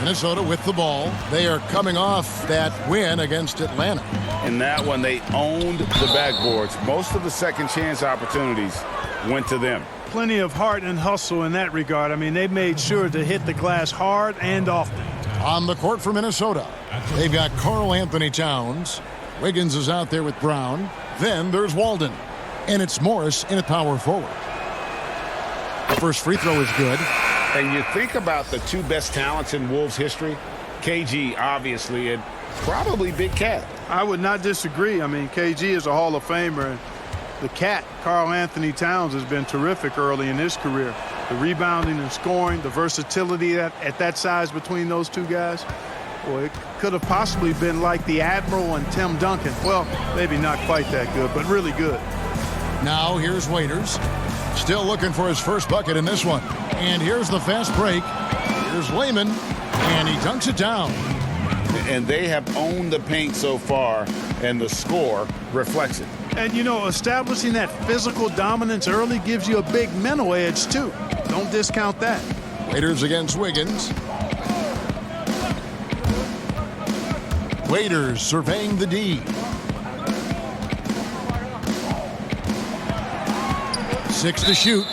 Minnesota with the ball. They are coming off that win against Atlanta. In that one, they owned the backboards. Most of the second chance opportunities went to them. Plenty of heart and hustle in that regard. I mean, they made sure to hit the glass hard and often. On the court for Minnesota, they've got Karl Anthony Towns. Wiggins is out there with Brown. Then there's Walden. And it's Morris in at power forward. The first free throw is good. And you think about the two best talents in Wolves history, KG, obviously, and probably Big Cat. I would not disagree. I mean, KG is a Hall of Famer. And the Cat, Karl Anthony Towns, has been terrific early in his career. The rebounding and scoring, the versatility at that size between those two guys. Well, it could have possibly been like the Admiral and Tim Duncan. Well, maybe not quite that good, but really good. Now here's Waiters. Still looking for his first bucket in this one. And here's the fast break. Here's Lehman, and he dunks it down. And they have owned the paint so far, and the score reflects it. And, you know, establishing that physical dominance early gives you a big mental edge, too. Don't discount that. Waiters against Wiggins. Waiters surveying the D. 6 to shoot.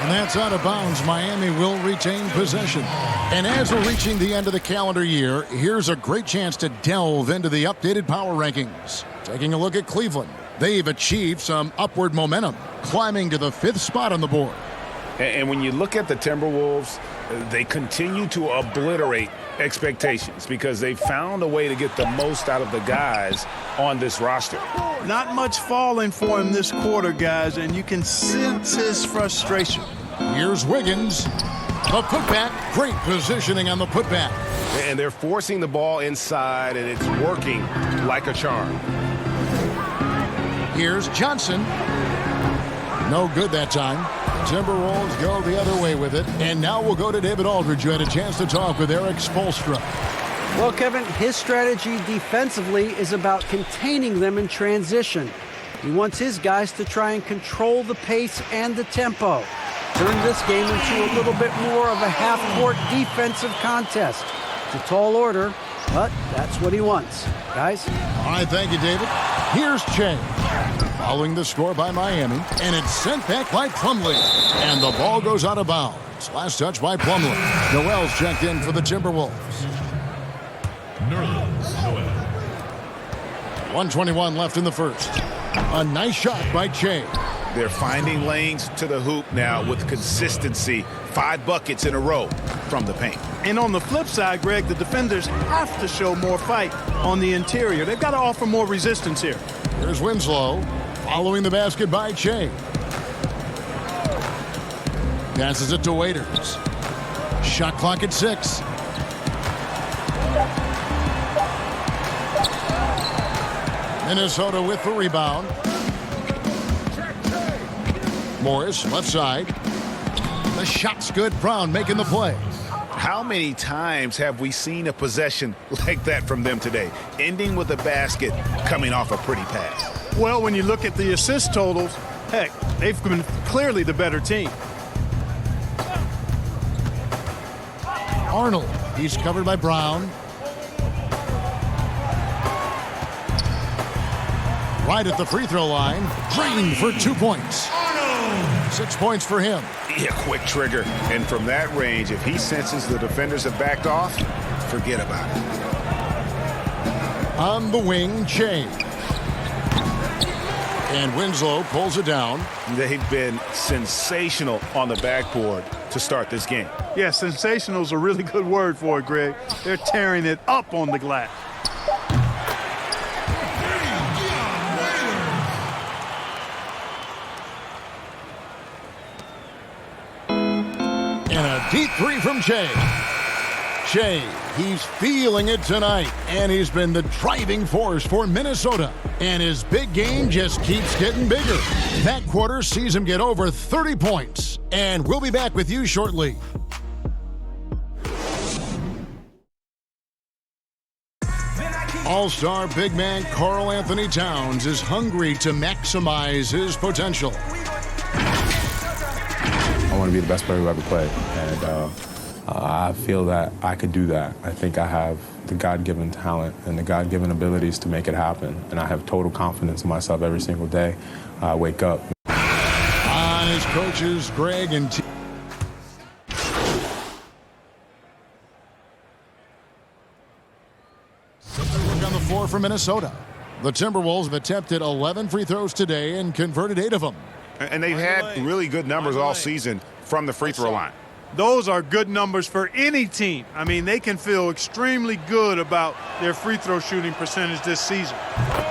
And that's out of bounds. Miami will retain possession. And as we're reaching the end of the calendar year, here's a great chance to delve into the updated power rankings. Taking a look at Cleveland. They've achieved some upward momentum, climbing to the 5th spot on the board. And when you look at the Timberwolves, they continue to obliterate expectations because they found a way to get the most out of the guys on this roster. Not much falling for him this quarter, guys, and you can sense his frustration. Here's Wiggins. The putback. Great positioning on the putback. And they're forcing the ball inside, and it's working like a charm. Here's Johnson. No good that time. Timberwolves go the other way with it. And now we'll go to David Aldridge, who had a chance to talk with Eric Spoelstra. Well, Kevin, his strategy defensively is about containing them in transition. He wants his guys to try and control the pace and the tempo. Turn this game into a little bit more of a half-court defensive contest. It's a tall order, but that's what he wants. Guys? All right, thank you, David. Here's Che. Following the score by Miami, and it's sent back by Plumlee. And the ball goes out of bounds. Last touch by Plumlee. Noel's checked in for the Timberwolves. 1:21 left in the first. A nice shot by Che. They're finding lanes to the hoop now with consistency. 5 buckets in a row from the paint. And on the flip side, Greg, the defenders have to show more fight on the interior. They've got to offer more resistance here. Here's Winslow. Following the basket by Che. Passes it to Waiters. Shot clock at 6. Minnesota with the rebound. Morris, left side. The shot's good. Brown making the play. How many times have we seen a possession like that from them today, ending with a basket coming off a pretty pass? Well, when you look at the assist totals, heck, they've been clearly the better team. Arnold, he's covered by Brown. Right at the free throw line, drained for 2 points. 6 points for him. Yeah, quick trigger. And from that range, if he senses the defenders have backed off, forget about it. On the wing, Che. And Winslow pulls it down. They've been sensational on the backboard to start this game. Yeah, sensational is a really good word for it, Greg. They're tearing it up on the glass. And a deep three from Che. Che, he's feeling it tonight, and he's been the driving force for Minnesota. And his big game just keeps getting bigger. That quarter sees him get over 30 points. And we'll be back with you shortly. All-star big man Karl Anthony Towns is hungry to maximize his potential. I want to be the best player who ever played, and I feel that I could do that. I think I have the God-given talent and the God-given abilities to make it happen. And I have total confidence in myself every single day I wake up. On his coaches, Greg and T. Look on the floor for Minnesota. The Timberwolves have attempted 11 free throws today and converted 8 of them. And they've had really good numbers all season from the free throw line. Those are good numbers for any team. I mean, they can feel extremely good about their free throw shooting percentage this season.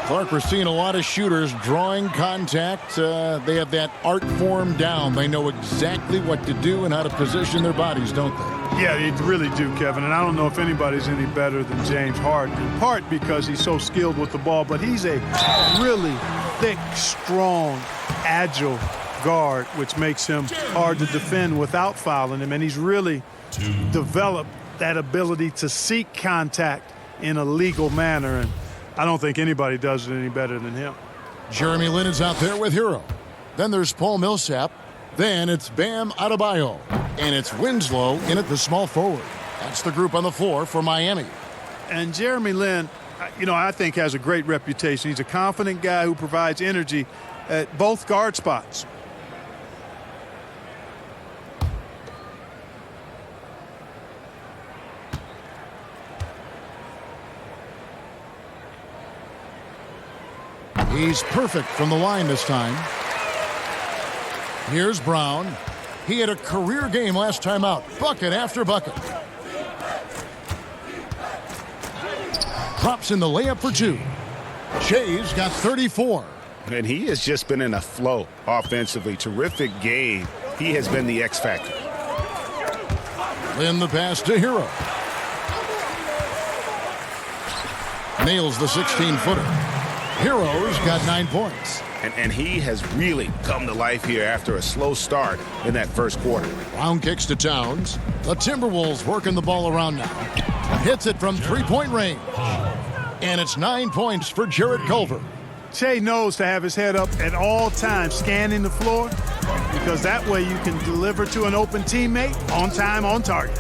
Clark, we're seeing a lot of shooters drawing contact. They have that art form down. They know exactly what to do and how to position their bodies, don't they? Yeah, they really do, Kevin. And I don't know if anybody's any better than James Harden, in part because he's so skilled with the ball, but he's a really thick, strong, agile guard, which makes him hard to defend without fouling him. And he's really developed that ability to seek contact in a legal manner. And I don't think anybody does it any better than him. Jeremy Lin is out there with Hero. Then there's Paul Millsap. Then it's Bam Adebayo. And it's Winslow in at the small forward. That's the group on the floor for Miami. And Jeremy Lin, I think has a great reputation. He's a confident guy who provides energy at both guard spots. He's perfect from the line this time. Here's Brown. He had a career game last time out. Bucket after bucket. Drops in the layup for 2. Shay's got 34. And he has just been in a flow offensively. Terrific game. He has been the X factor. Lin the pass to Hero. Nails the 16-footer. Hero's got 9 points. And he has really come to life here after a slow start in that first quarter. Brown kicks to Towns. The Timberwolves working the ball around now. Hits it from 3-point range. And it's 9 points for Jarrett Culver. Shea knows to have his head up at all times, scanning the floor, because that way you can deliver to an open teammate on time, on target.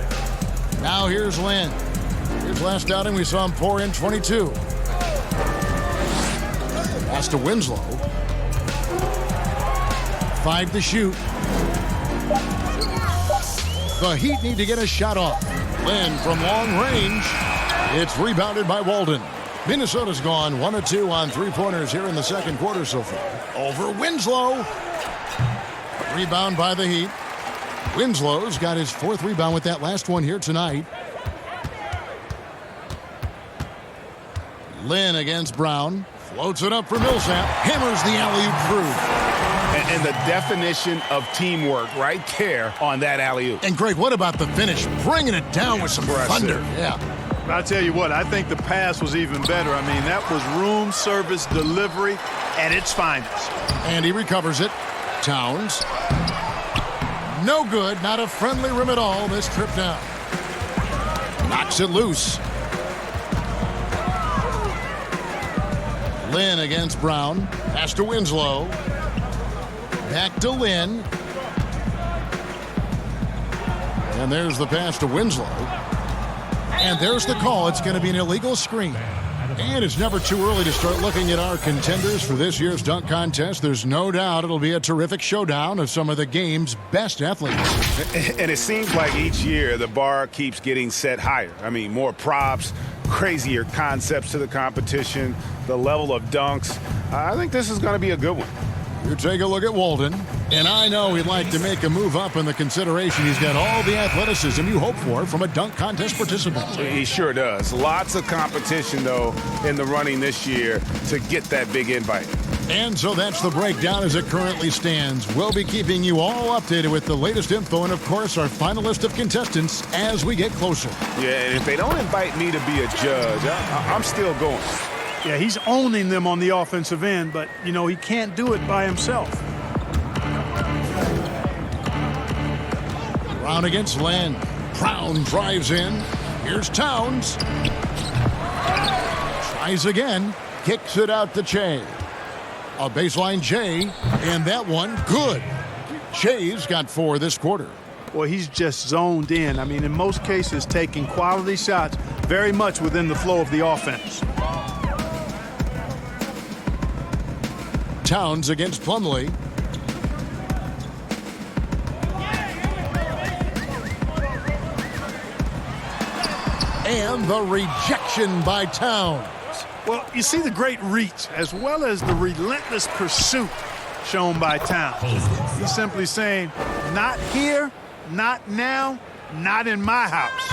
Now here's Lin. His last outing, we saw him pour in 22. Pass to Winslow. 5 to shoot. The Heat need to get a shot off. Lin from long range. It's rebounded by Walden. Minnesota's gone 1 of 2 on 3-pointers here in the second quarter so far. Over Winslow. Rebound by the Heat. Winslow's got his 4th rebound with that last one here tonight. Lin against Brown. Floats it up for Millsap. Hammers the alley-oop through. And the definition of teamwork right there on that alley-oop. And Greg, what about the finish? Bringing it down with some thunder. Yeah. I tell you what, I think the pass was even better. I mean, that was room service delivery at its finest. And he recovers it. Towns. No good. Not a friendly rim at all this trip down. Knocks it loose. Lin against Brown. Pass to Winslow. Back to Lin. And there's the pass to Winslow. And there's the call. It's going to be an illegal screen. And it's never too early to start looking at our contenders for this year's dunk contest. There's no doubt it'll be a terrific showdown of some of the game's best athletes. And it seems like each year the bar keeps getting set higher. I mean, more props, crazier concepts to the competition, the level of dunks. I think this is going to be a good one. You take a look at Walden, and I know he'd like to make a move up in the consideration. He's got all the athleticism you hope for from a dunk contest participant. He sure does. Lots of competition, though, in the running this year to get that big invite. And so that's the breakdown as it currently stands. We'll be keeping you all updated with the latest info and, of course, our final list of contestants as we get closer. Yeah, and if they don't invite me to be a judge, I'm still going. Yeah, he's owning them on the offensive end, but, he can't do it by himself. Brown against Lin. Brown drives in. Here's Towns. Tries again. Kicks it out to Che. A baseline Che, and that one good. Che's got 4 this quarter. Boy, he's just zoned in. I mean, in most cases, taking quality shots very much within the flow of the offense. Towns against Plumlee. And the rejection by Towns. Well, you see the great reach as well as the relentless pursuit shown by Towns. He's simply saying, not here, not now, not in my house.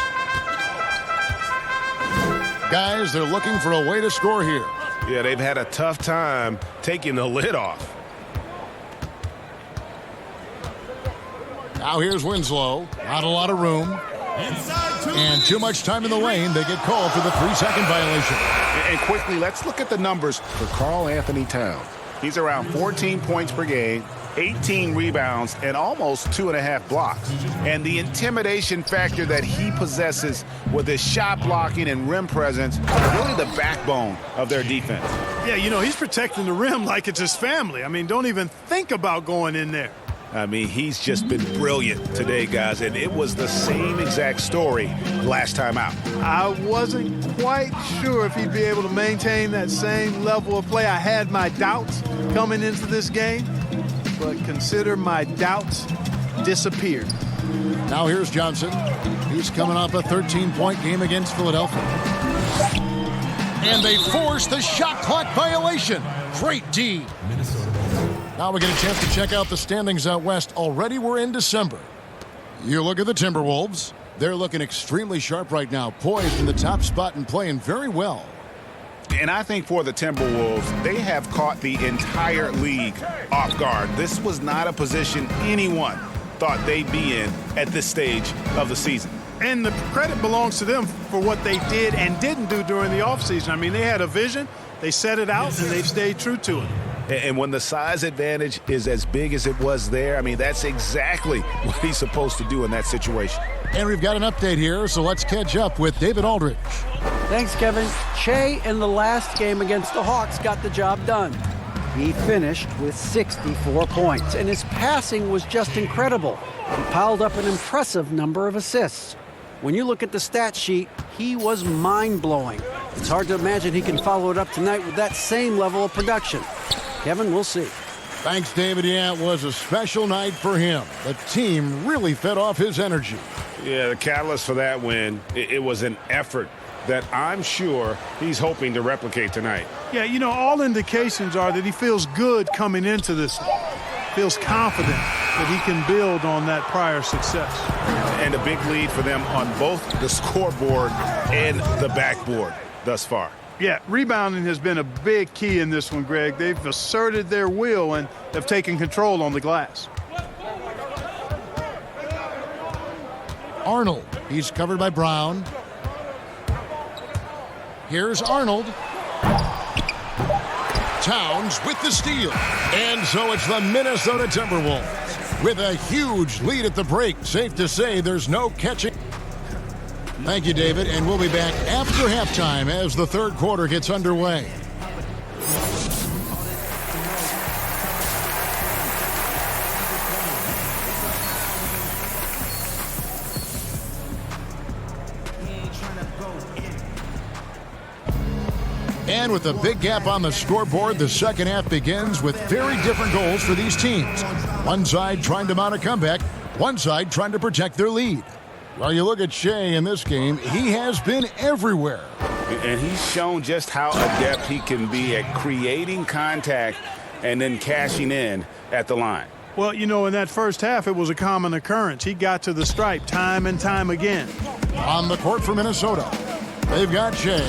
Guys, they're looking for a way to score here. Yeah, they've had a tough time taking the lid off. Now here's Winslow. Not a lot of room. And too much time in the lane. They get called for the 3-second violation. And quickly, let's look at the numbers for Karl Anthony Towns. He's around 14 points per game, 18 rebounds, and almost 2.5 blocks. And the intimidation factor that he possesses with his shot blocking and rim presence is really the backbone of their defense. Yeah, you know, he's protecting the rim like it's his family. I mean, don't even think about going in there. I mean, he's just been brilliant today, guys, and it was the same exact story last time out. I wasn't quite sure if he'd be able to maintain that same level of play. I had my doubts coming into this game, but consider my doubts disappeared. Now here's Johnson. He's coming off a 13-point game against Philadelphia. And they force the shot clock violation. Great D. Now we get a chance to check out the standings out west. Already we're in December. You look at the Timberwolves. They're looking extremely sharp right now, poised in the top spot and playing very well. And I think for the Timberwolves, they have caught the entire league off guard. This was not a position anyone thought they'd be in at this stage of the season. And the credit belongs to them for what they did and didn't do during the offseason. I mean, they had a vision, they set it out, and they've stayed true to it. And when the size advantage is as big as it was there, I mean, that's exactly what he's supposed to do in that situation. And we've got an update here, so let's catch up with David Aldridge. Thanks, Kevin. Shea in the last game against the Hawks got the job done. He finished with 64 points, and his passing was just incredible. He piled up an impressive number of assists. When you look at the stat sheet, he was mind-blowing. It's hard to imagine he can follow it up tonight with that same level of production. Kevin, we'll see. Thanks, David. Yeah, it was a special night for him. The team really fed off his energy. Yeah, the catalyst for that win, it was an effort that I'm sure he's hoping to replicate tonight. Yeah, you know, all indications are that he feels good coming into this, feels confident that he can build on that prior success. And a big lead for them on both the scoreboard and the backboard thus far. Yeah, rebounding has been a big key in this one, Greg. They've asserted their will and have taken control on the glass. Arnold, he's covered by Brown. Here's Arnold. Towns with the steal. And so it's the Minnesota Timberwolves with a huge lead at the break. Safe to say there's no catching. Thank you, David, and we'll be back after halftime as the third quarter gets underway. And with a big gap on the scoreboard, the second half begins with very different goals for these teams. One side trying to mount a comeback, one side trying to protect their lead. Well, you look at Shea in this game, he has been everywhere. And he's shown just how adept he can be at creating contact and then cashing in at the line. Well, you know, in that first half, it was a common occurrence. He got to the stripe time and time again. On the court for Minnesota, they've got Shea.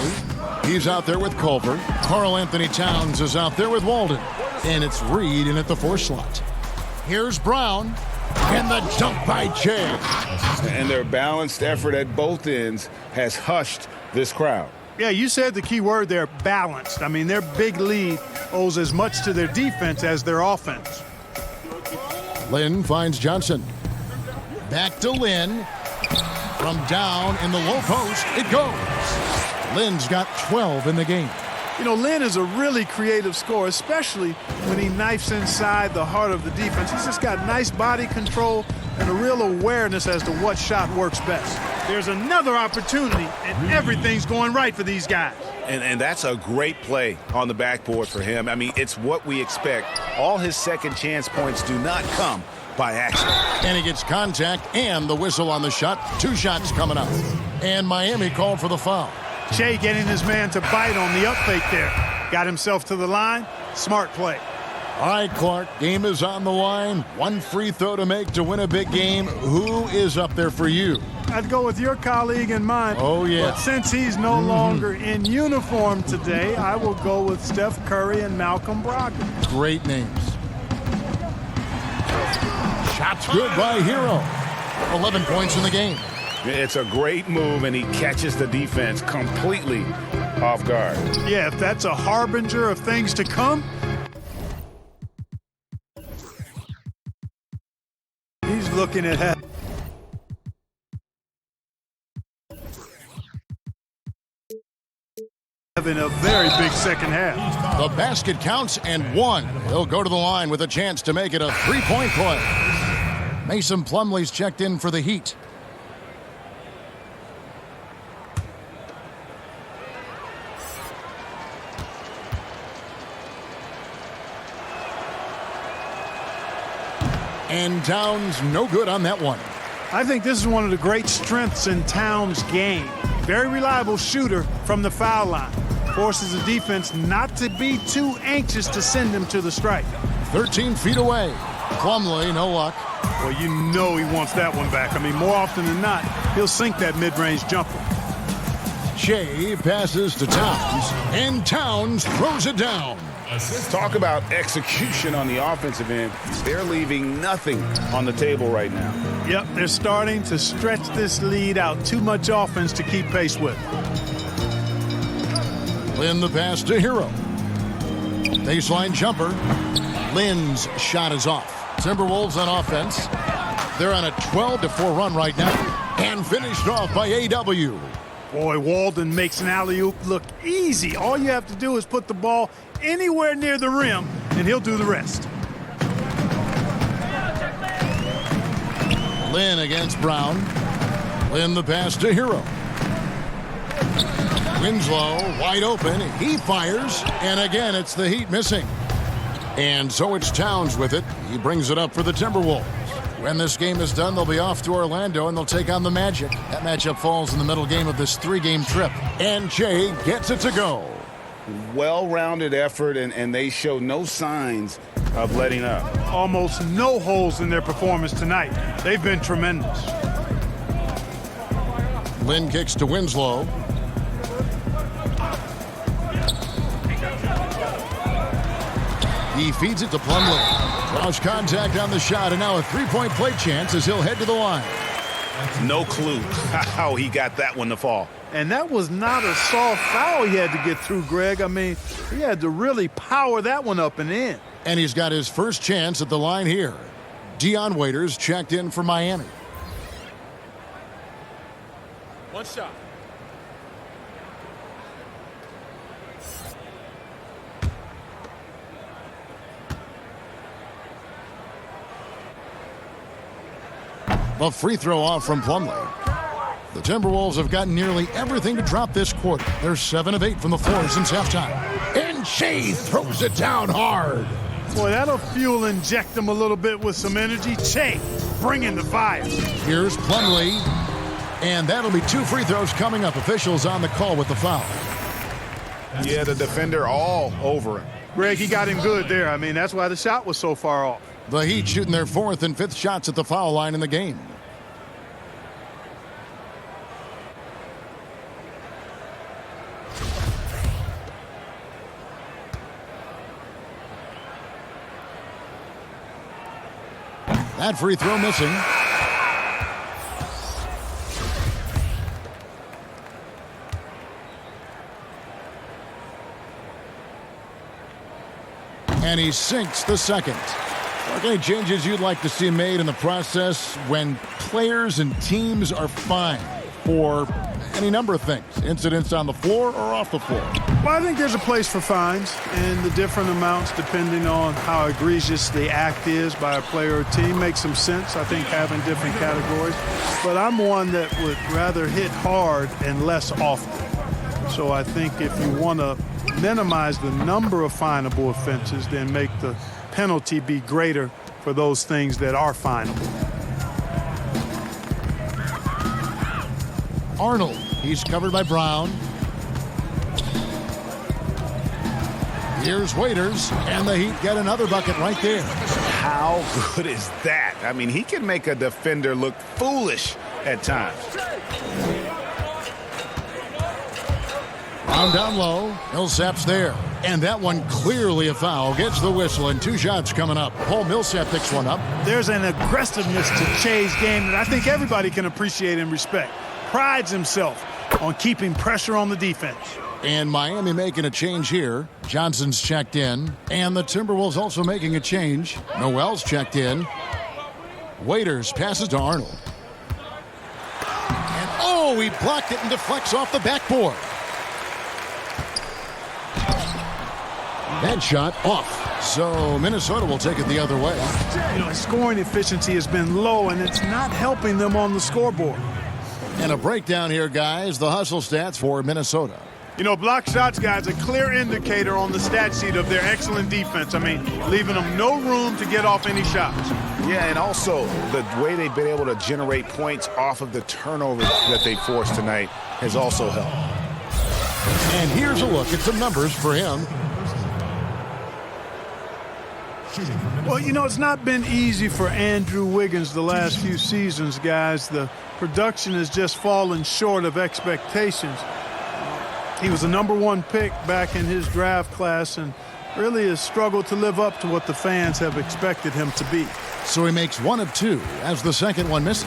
He's out there with Culver. Karl Anthony Towns is out there with Walden. And it's Reed in at the 4 slot. Here's Brown. And the dunk by Shea. And their balanced effort at both ends has hushed this crowd. Yeah, you said the key word there, balanced. I mean, their big lead owes as much to their defense as their offense. Lynn finds Johnson. Back to Lynn. From down in the low post, it goes. Lynn's got 12 in the game. You know, Lynn is a really creative scorer, especially when he knifes inside the heart of the defense. He's just got nice body control, and a real awareness as to what shot works best. There's another opportunity, and everything's going right for these guys. And that's a great play on the backboard for him. I mean, it's what we expect. All his second chance points do not come by accident. And he gets contact and the whistle on the shot. 2 shots coming up. And Miami called for the foul. Shea getting his man to bite on the up fake there. Got himself to the line. Smart play. All right, Clark, game is on the line. 1 free throw to make to win a big game. Who is up there for you? I'd go with your colleague and mine. Oh, yeah. But since he's no longer in uniform today, I will go with Steph Curry and Malcolm Brogdon. Great names. Shots good by Hero. 11 points in the game. It's a great move, and he catches the defense completely off guard. Yeah, if that's a harbinger of things to come, he's looking at having a very big second half. The basket counts and 1. He'll go to the line with a chance to make it a 3-point play. Mason Plumlee's checked in for the Heat. And Towns no good on that one. I think this is one of the great strengths in Towns' game. Very reliable shooter from the foul line. Forces the defense not to be too anxious to send him to the stripe. 13 feet away. Plumlee, no luck. Well, you know he wants that one back. I mean, more often than not, he'll sink that mid-range jumper. Shea passes to Towns, and Towns throws it down. Talk about execution on the offensive end. They're leaving nothing on the table right now. Yep, they're starting to stretch this lead out. Too much offense to keep pace with. Lynn the pass to Hero. Baseline jumper. Lynn's shot is off. Timberwolves on offense. They're on a 12-4 run right now. And finished off by A.W. Boy, Walden makes an alley-oop look easy. All you have to do is put the ball anywhere near the rim, and he'll do the rest. Lynn against Brown. Lynn the pass to Hero. Winslow wide open. He fires, and again it's the Heat missing. And so it's Towns with it. He brings it up for the Timberwolves. When this game is done, they'll be off to Orlando, and they'll take on the Magic. That matchup falls in the middle game of this 3-game trip. And Jay gets it to go. Well-rounded effort, and they show no signs of letting up. Almost no holes in their performance tonight. They've been tremendous. Lynn kicks to Winslow. He feeds it to Plumlee. Draws contact on the shot, and now a 3-point play chance as he'll head to the line. No clue how he got that one to fall. And that was not a soft foul he had to get through, Greg. I mean, he had to really power that one up and in. And he's got his first chance at the line here. Dion Waiters checked in for Miami. One shot. A free throw off from Plumlee. The Timberwolves have gotten nearly everything to drop this quarter. They're 7 of 8 from the floor since halftime. And Shea throws it down hard. Boy, that'll fuel inject them a little bit with some energy. Shea, bring in the fire. Here's Plumlee. And that'll be 2 free throws coming up. Officials on the call with the foul. Yeah, the defender all over him. Greg, he got him good there. I mean, that's why the shot was so far off. The Heat shooting their 4th and 5th shots at the foul line in the game. That free throw missing. And he sinks the second. Okay, changes you'd like to see made in the process when players and teams are fined for any number of things. Incidents on the floor or off the floor. Well, I think there's a place for fines and the different amounts depending on how egregious the act is by a player or team makes some sense. I think having different categories. But I'm one that would rather hit hard and less often. So I think if you want to minimize the number of finable offenses, then make the penalty be greater for those things that are finable. Arnold, he's covered by Brown. Here's Waiters, and the Heat get another bucket right there. How good is that? I mean, he can make a defender look foolish at times. Brown down low. Millsap's there. And that one clearly a foul. Gets the whistle, and 2 shots coming up. Paul Millsap picks one up. There's an aggressiveness to Che's game that I think everybody can appreciate and respect. Prides himself on keeping pressure on the defense. And Miami making a change here. Johnson's checked in. And the Timberwolves also making a change. Noel's checked in. Waiters passes to Arnold. And oh, he blocked it and deflects off the backboard. That shot off. So Minnesota will take it the other way. You know, his scoring efficiency has been low, and it's not helping them on the scoreboard. And a breakdown here, guys. The hustle stats for Minnesota. You know, block shots, guys, a clear indicator on the stat sheet of their excellent defense. I mean, leaving them no room to get off any shots. Yeah, and also the way they've been able to generate points off of the turnovers that they forced tonight has also helped. And here's a look at some numbers for him. Well, you know, it's not been easy for Andrew Wiggins the last few seasons, guys. The production has just fallen short of expectations. He was a #1 pick back in his draft class and really has struggled to live up to what the fans have expected him to be. So he makes 1 of 2 as the second one misses.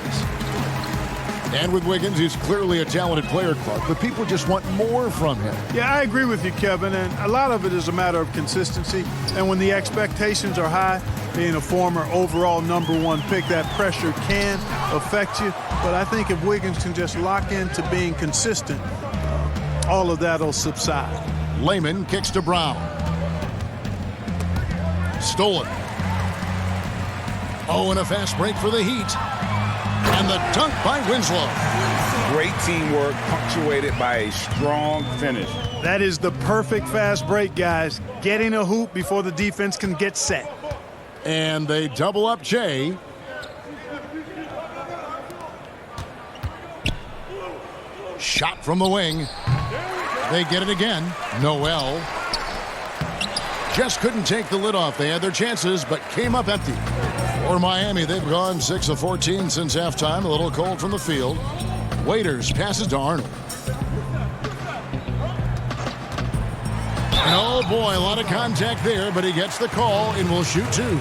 And with Wiggins, he's clearly a talented player, Clark, but people just want more from him. Yeah, I agree with you, Kevin, and a lot of it is a matter of consistency. And when the expectations are high, being a former overall #1 pick, that pressure can affect you. But I think if Wiggins can just lock into being consistent, all of that will subside. Layman kicks to Brown. Stolen. Oh, and a fast break for the Heat. And the dunk by Winslow. Great teamwork punctuated by a strong finish. That is the perfect fast break, guys. Getting a hoop before the defense can get set. And they double up Jay. Shot from the wing. They get it again. Noel. Just couldn't take the lid off. They had their chances, but came up empty. For Miami, they've gone 6 of 14 since halftime. A little cold from the field. Waiters passes to Arnold. And oh boy, a lot of contact there, but he gets the call and will shoot 2.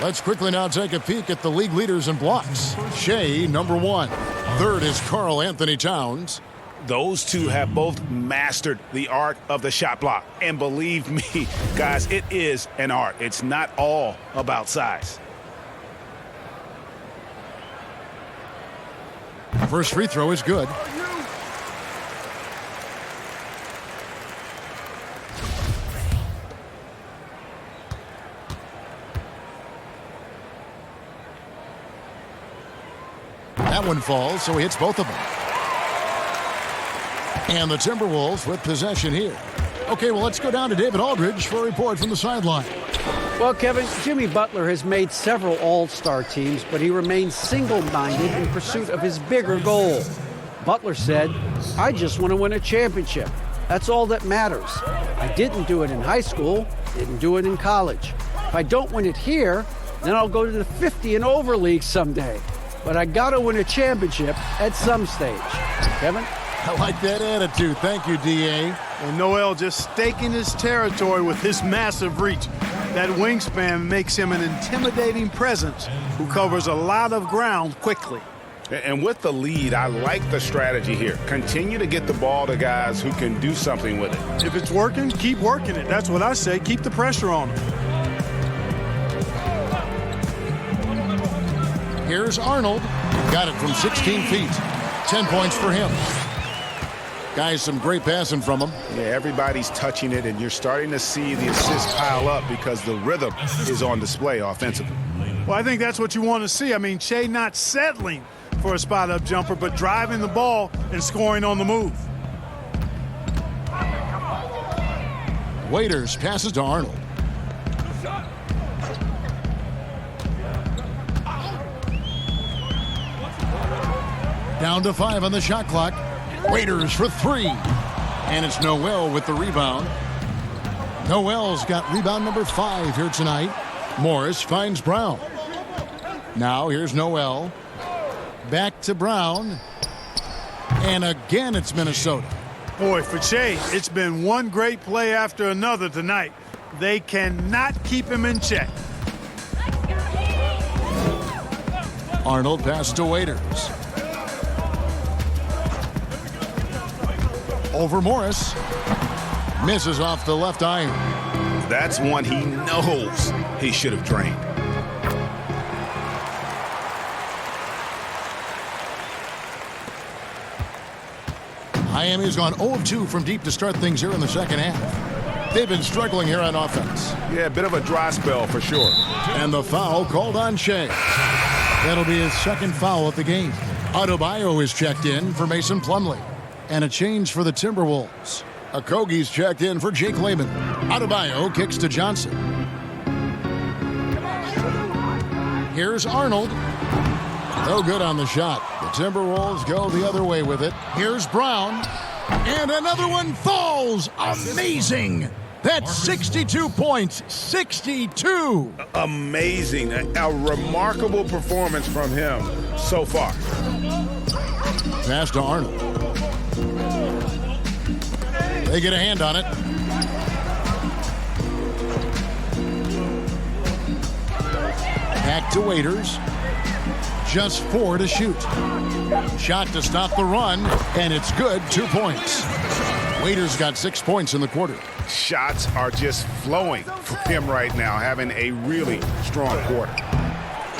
Let's quickly now take a peek at the league leaders in blocks. Shea, #1. Third is Karl Anthony Towns. Those two have both mastered the art of the shot block. And believe me, guys, it is an art. It's not all about size. First free throw is good. That one falls, so he hits both of them. And the Timberwolves with possession here. Okay, well, let's go down to David Aldridge for a report from the sideline. Well, Kevin, Jimmy Butler has made several all-star teams, but he remains single-minded in pursuit of his bigger goal. Butler said, "I just want to win a championship. That's all that matters. I didn't do it in high school, didn't do it in college. If I don't win it here, then I'll go to the 50 and over league someday. But I got to win a championship at some stage." Kevin? I like that attitude. Thank you, D.A. And Noel just staking his territory with his massive reach. That wingspan makes him an intimidating presence who covers a lot of ground quickly. And with the lead, I like the strategy here. Continue to get the ball to guys who can do something with it. If it's working, keep working it. That's what I say. Keep the pressure on him. Here's Arnold. Got it from 16 feet. 10 points for him. Guys, some great passing from him. Yeah, everybody's touching it, and you're starting to see the assists pile up because the rhythm is on display offensively. Well, I think that's what you want to see. I mean, Shea not settling for a spot-up jumper, but driving the ball and scoring on the move. Waiters passes to Arnold. Down to 5 on the shot clock. Waiters for 3. And it's Noel with the rebound. Noel's got rebound number 5 here tonight. Morris finds Brown. Now here's Noel. Back to Brown. And again it's Minnesota. Boy, for Shea, it's been one great play after another tonight. They cannot keep him in check. Arnold passes to Waiters. Over Morris. Misses off the left iron. That's one he knows he should have drained. Miami's gone 0 of 2 from deep to start things here in the second half. They've been struggling here on offense. Yeah, a bit of a dry spell for sure. And the foul called on Shea. That'll be his second foul of the game. Adebayo is checked in for Mason Plumlee. And a change for the Timberwolves. Okogie's checked in for Jake Layman. Adebayo kicks to Johnson. Here's Arnold. No good on the shot. The Timberwolves go the other way with it. Here's Brown. And another one falls. Amazing. That's 62 points. 62. Amazing. A remarkable performance from him so far. Pass to Arnold. They get a hand on it. Back to Waiters. Just 4 to shoot. Shot to stop the run, and it's good. 2 points. Waiters got 6 points in the quarter. Shots are just flowing for him right now, having a really strong quarter.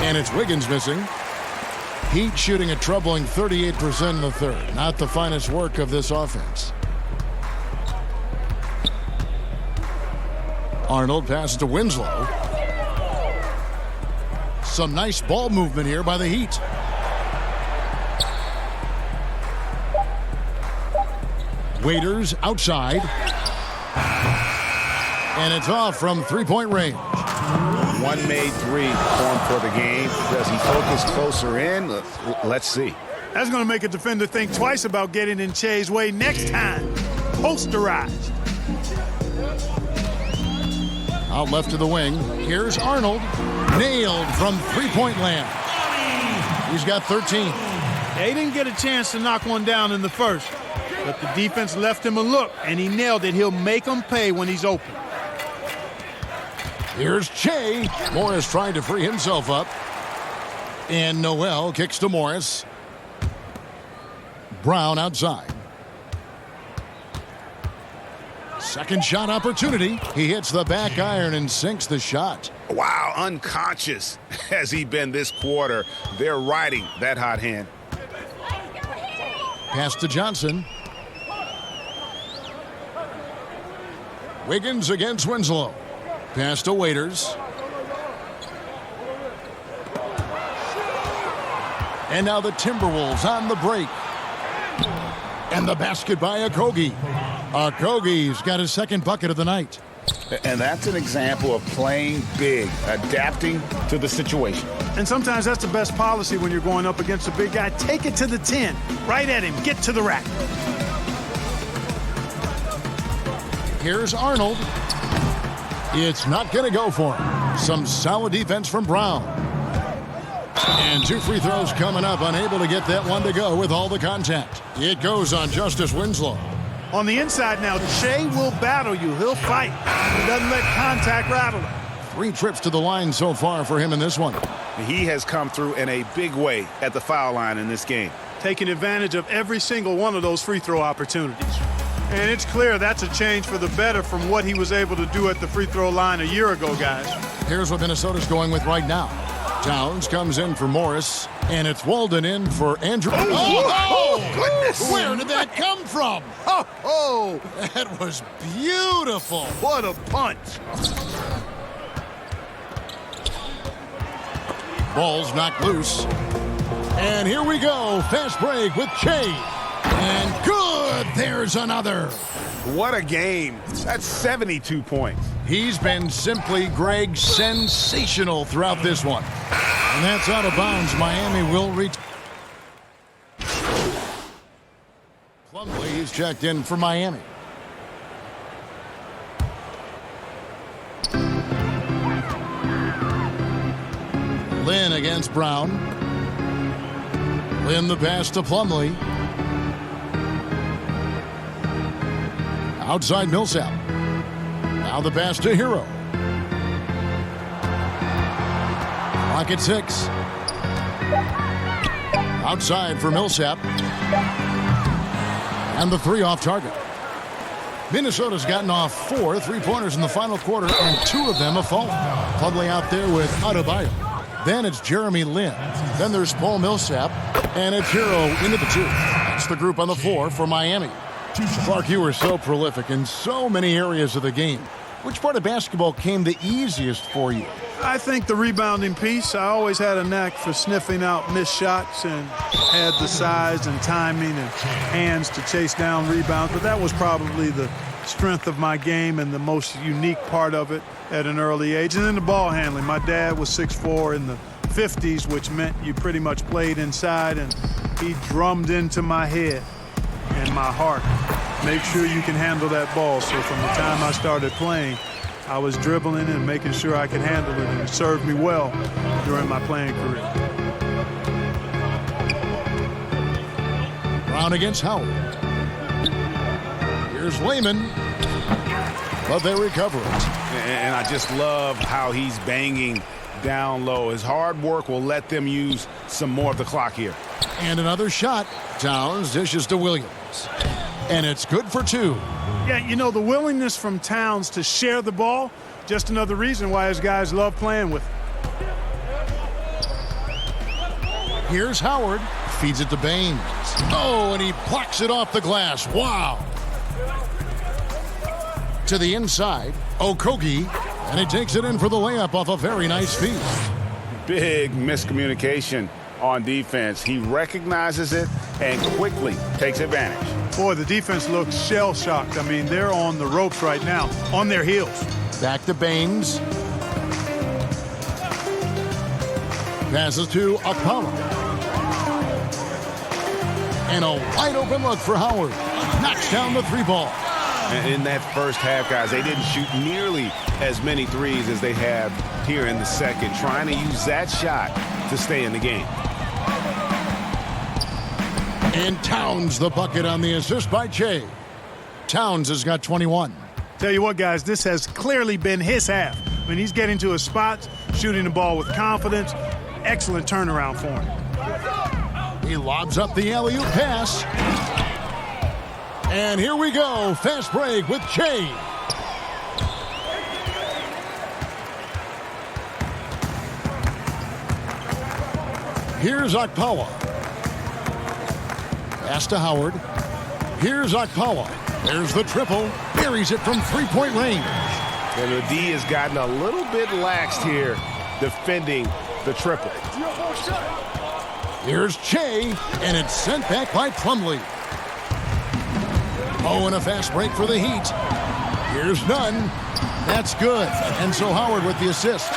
And it's Wiggins missing. Heat shooting a troubling 38% in the third. Not the finest work of this offense. Arnold passes to Winslow. Some nice ball movement here by the Heat. Waiters outside. And it's off from three-point range. One made three for him for the game. Does he focus closer in? Let's see. That's going to make a defender think twice about getting in Shea's way next time. Posterized. Out left to the wing. Here's Arnold. Nailed from three-point land. He's got 13. They didn't get a chance to knock one down in the first, but the defense left him a look, and he nailed it. He'll make them pay when he's open. Here's Che. Morris trying to free himself up. And Noel kicks to Morris. Brown outside. Second shot opportunity. He hits the back iron and sinks the shot. Wow, unconscious has he been this quarter. They're riding that hot hand. Pass to Johnson. Wiggins against Winslow. Pass to Waiters. And now the Timberwolves on the break. And the basket by Okogie. Okogie's got his second bucket of the night. And that's an example of playing big, adapting to the situation. And sometimes that's the best policy when you're going up against a big guy. Take it to the 10. Right at him. Get to the rack. Here's Arnold. It's not going to go for him. Some solid defense from Brown. And two free throws coming up. Unable to get that one to go with all the contact. It goes on Justice Winslow. On the inside now, Shea will battle you. He'll fight. He doesn't let contact rattle him. 3 trips to the line so far for him in this one. He has come through in a big way at the foul line in this game. Taking advantage of every single one of those free throw opportunities. And it's clear that's a change for the better from what he was able to do at the free throw line a year ago, guys. Here's what Minnesota's going with right now. Towns comes in for Morris, and it's Walden in for Andrew. Goodness! Where did that come from? Oh, That was beautiful. what a punch. Ball's knocked loose. And here we go. Fast break with Che. And good. There's another. What a game. That's 72 points. He's been simply, Greg, sensational throughout this one. And that's out of bounds. Miami will reach. Plumlee is checked in for Miami. Lynn against Brown. Lynn the pass to Plumlee. Outside Millsap. Now the pass to Hero. Clock at 6. Outside for Millsap. And the 3 off target. Minnesota's gotten off 4 3-pointers in the final quarter, and 2 of them have fallen. Plumlee out there with Adebayo. Then it's Jeremy Lin. Then there's Paul Millsap. And it's Hero into the 2. That's the group on the floor for Miami. Clark, you were so prolific in so many areas of the game. Which part of basketball came the easiest for you? I think the rebounding piece. I always had a knack for sniffing out missed shots and had the size and timing and hands to chase down rebounds. But that was probably the strength of my game and the most unique part of it at an early age. And then the ball handling. My dad was 6'4" in the 50s, which meant you pretty much played inside, and he drummed into my head and my heart. Make sure you can handle that ball. So from the time I started playing, I was dribbling and making sure I could handle it, and it served me well during my playing career. Brown against Howard. Here's Lehman, but they recover it. And I just love how he's banging down low. His hard work will let them use some more of the clock here. And another shot. Towns dishes to Williams. And it's good for 2. Yeah, you know, the willingness from Towns to share the ball, just another reason why his guys love playing with him. Here's Howard. Feeds it to Baines. Oh, and he plucks it off the glass. Wow. To the inside, Okogie, and he takes it in for the layup off a very nice feed. Big miscommunication on defense. He recognizes it and quickly takes advantage. Boy, the defense looks shell-shocked. I mean, they're on the ropes right now, on their heels. Back to Baines. Passes to Apollo. And a wide open look for Howard. Knocks down the 3 ball. In that first half, guys, they didn't shoot nearly as many threes as they have here in the second, trying to use that shot to stay in the game. And Towns the bucket on the assist by Che. Towns has got 21. Tell you what, guys, this has clearly been his half. I mean, he's getting to his spots, shooting the ball with confidence. Excellent turnaround for him. He lobs up the alley-oop pass. And here we go. Fast break with Che. Here's Okpala. Pass to Howard. Here's Okpala. There's the triple. Buries it from 3-point range. And the D has gotten a little bit laxed here defending the triple. Here's Che, and it's sent back by Plumlee. Oh, and a fast break for the Heat. Here's Nunn. That's good. And so Howard with the assist.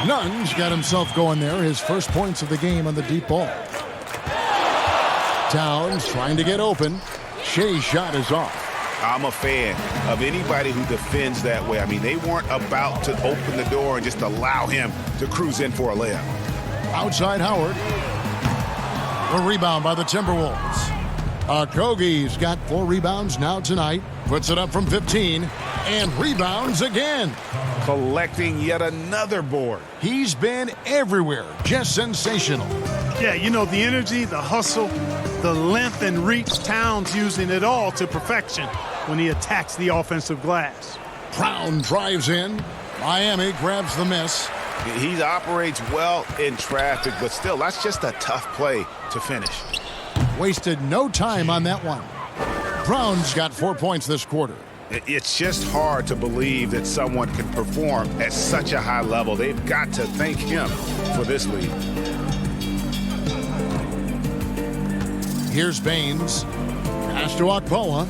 Nunn's got himself going there. His first points of the game on the deep ball. Towns trying to get open. Shea's shot is off. I'm a fan of anybody who defends that way. I mean, they weren't about to open the door and just allow him to cruise in for a layup. Outside Howard. The rebound by the Timberwolves. Okogie's got 4 rebounds now tonight. Puts it up from 15 and rebounds again. Collecting yet another board. He's been everywhere. Just sensational. Yeah, you know, the energy, the hustle, the length and reach. Towns using it all to perfection when he attacks the offensive glass. Brown drives in. Miami grabs the miss. He operates well in traffic, but still, that's just a tough play to finish. Wasted no time on that one. Brown's got 4 points this quarter. It's just hard to believe that someone can perform at such a high level. They've got to thank him for this lead. Here's Baines. Pass to Okpala.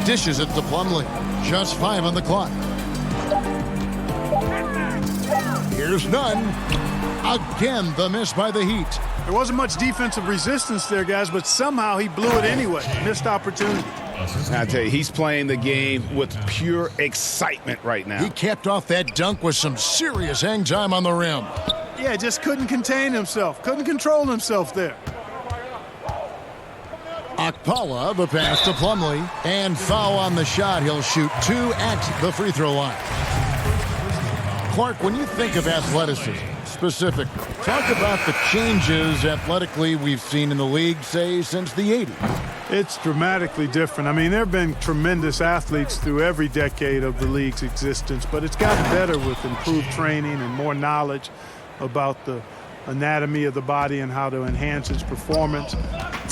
Dishes it to Plumlee. Just 5 on the clock. Here's Nunn. Again, the miss by the Heat. There wasn't much defensive resistance there, guys, but somehow he blew it anyway. Missed opportunity. I tell you, he's playing the game with pure excitement right now. He capped off that dunk with some serious hang time on the rim. Yeah, just couldn't contain himself. Couldn't control himself there. Okpala, the pass to Plumlee. And foul on the shot. He'll shoot 2 at the free throw line. Clark, when you think of athleticism, specifically, talk about the changes athletically we've seen in the league, say, since the 80s. It's dramatically different. I mean, there have been tremendous athletes through every decade of the league's existence, but it's gotten better with improved training and more knowledge about the anatomy of the body and how to enhance its performance.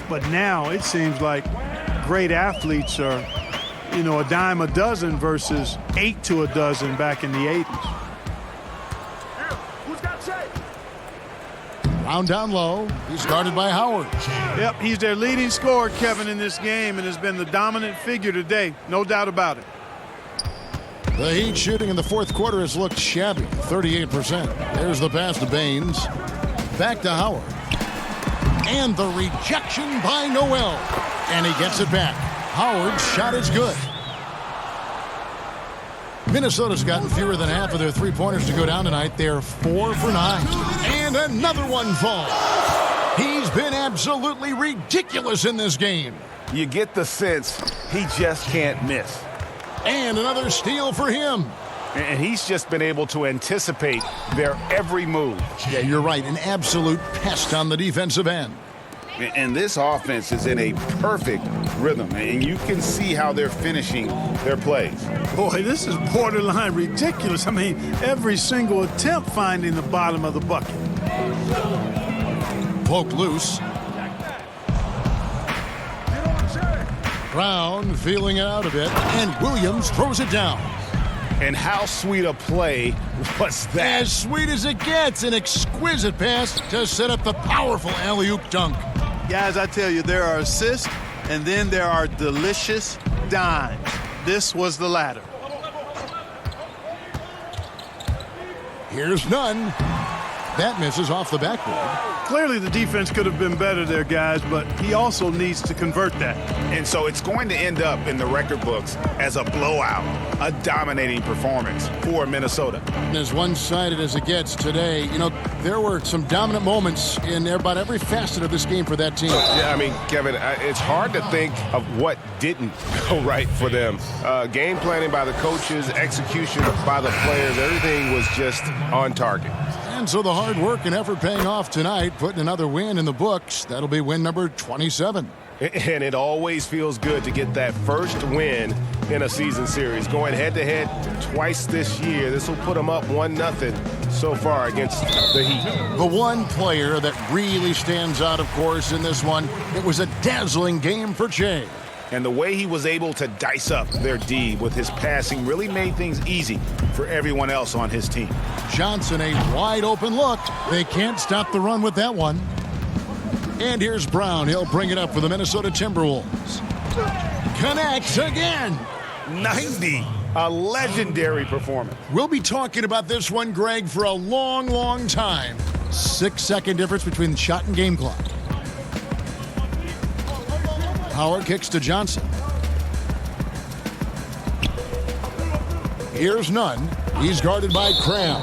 But now it seems like great athletes are, a dime a dozen versus 8 to a dozen back in the 80s. Brown down low. He's guarded by Howard. Yep, he's their leading scorer, Kevin, in this game, and has been the dominant figure today. No doubt about it. The Heat shooting in the fourth quarter has looked shabby, 38%. There's the pass to Baines. Back to Howard. And the rejection by Noel. And he gets it back. Howard's shot is good. Minnesota's gotten fewer than half of their three-pointers to go down tonight. They're 4 for 9. And another one falls. He's been absolutely ridiculous in this game. You get the sense he just can't miss. And another steal for him. And he's just been able to anticipate their every move. Yeah, you're right. An absolute pest on the defensive end. And this offense is in a perfect rhythm, and you can see how they're finishing their plays. Boy, this is borderline ridiculous. I mean, every single attempt finding the bottom of the bucket. Poke loose. Brown feeling it out a bit, and Williams throws it down. And how sweet a play was that? As sweet as it gets, an exquisite pass to set up the powerful alley-oop dunk. Guys, I tell you, there are assists, and then there are delicious dimes. This was the latter. Here's Nunn. That misses off the backboard. Clearly the defense could have been better there, guys, but he also needs to convert that. And so it's going to end up in the record books as a blowout, a dominating performance for Minnesota. And as one-sided as it gets today, there were some dominant moments in about every facet of this game for that team. Yeah, I mean, Kevin, it's hard to think of what didn't go right for them. Game planning by the coaches, execution by the players, everything was just on target. And so the hard work and effort paying off tonight, putting another win in the books. That'll be win number 27. And it always feels good to get that first win in a season series. Going head-to-head twice this year, this will put them up 1-0 so far against the Heat. The one player that really stands out, of course, in this one, it was a dazzling game for Che. And the way he was able to dice up their D with his passing really made things easy for everyone else on his team. Johnson, a wide open look. They can't stop the run with that one. And here's Brown. He'll bring it up for the Minnesota Timberwolves. Connects again. 90. A legendary performance. We'll be talking about this one, Greg, for a long, long time. 6-second difference between the shot and game clock. Howard kicks to Johnson. Here's Nunn. He's guarded by Cram.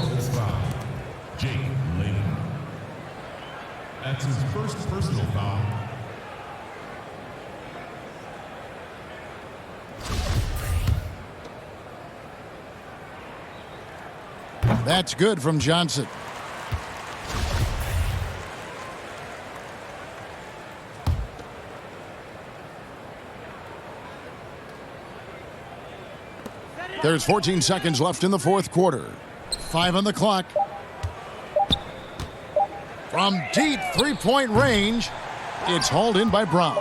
That's his first personal foul. That's good from Johnson. There's 14 seconds left in the fourth quarter. 5 on the clock. From deep three-point range, it's hauled in by Brown.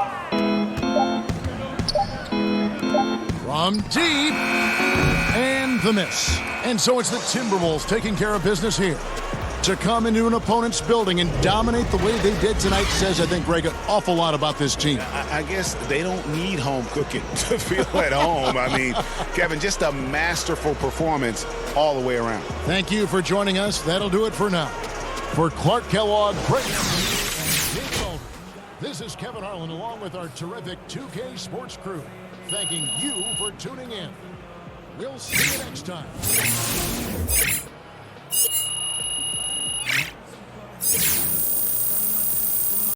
From deep, and the miss. And so it's the Timberwolves taking care of business here. To come into an opponent's building and dominate the way they did tonight says, I think, Greg, an awful lot about this team. I guess they don't need home cooking to feel at home. I mean, Kevin, just a masterful performance all the way around. Thank you for joining us. That'll do it for now. For Clark Kellogg, Greg and Jake Mulder, this is Kevin Harlan along with our terrific 2K Sports crew, thanking you for tuning in. We'll see you next time.